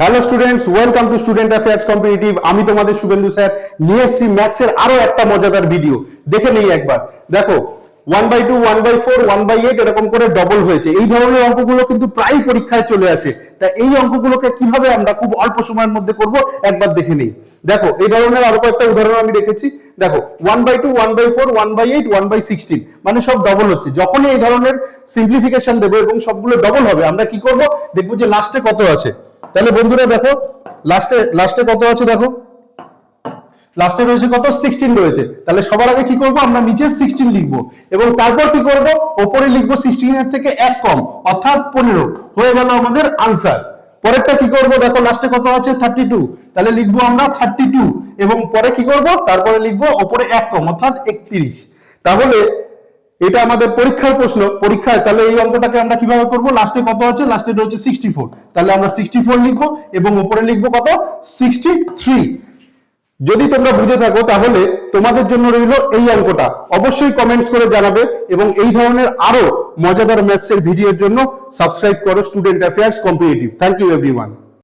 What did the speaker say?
Hello students, welcome to student affairs competitive. আমি তোমাদের Suvendu sir নিয়ে এসেছি ম্যাথসের আরো একটা মজাদার ভিডিও। দেখে নেই একবার। দেখো 1/2, 1/4, 1/8 এরকম করে ডবল হয়েছে। এই ধরনের অঙ্কগুলো কিন্তু প্রায় পরীক্ষায় চলে আসে। তাই এই অঙ্কগুলোকে কিভাবে আমরা খুব অল্প সময়ের মধ্যে করব একবার দেখে নেই। দেখো এই ধরনের আরো কয়েকটা উদাহরণ আমি রেখেছি। দেখো 1/2, 1/4, 1/8, 1/16 মানে সব ডবল হচ্ছে। যখনই এই ধরনের সিম্পলিফিকেশন দেবো এবং সবগুলো ডবল হবে, আমরা কি করব দেখবো যে লাস্টে কত আছে। তাহলে বন্ধুরা দেখো লাস্টে কত আছে, দেখো লাস্টে রয়েছে কত, 16 রয়েছে। তাহলে সবার আগে কি করব, আমরা নিচে 16 লিখব এবং তারপর কি করব, উপরে লিখব 16 এর থেকে 1 কম অর্থাৎ 15। হয়ে গেল আমাদের আনসার। পরেরটা কি করব, দেখো লাস্টে কত আছে, 32। তাহলে লিখবো আমরা 32 এবং পরে কি করব, তারপরে লিখবো উপরে 1 কম অর্থাৎ 31। তাহলে এটা আমাদের পরীক্ষার প্রশ্ন, পরীক্ষায়। তাহলে এই অঙ্কটাকে আমরা কিভাবে করব, লাস্টে কত আছে, লাস্টে রয়েছে 64। তাহলে আমরা 64 লিখবো এবং উপরে লিখবো কত, 63। যদি তোমরা বুঝে থাকো তাহলে তোমাদের জন্য রইল এই অঙ্কটা। অবশ্যই কমেন্টস করে জানাবে এবং এই ধরনের আরো মজাদার ম্যাথসের ভিডিওর জন্য সাবস্ক্রাইব করো student affairs competitive. Thank you everyone.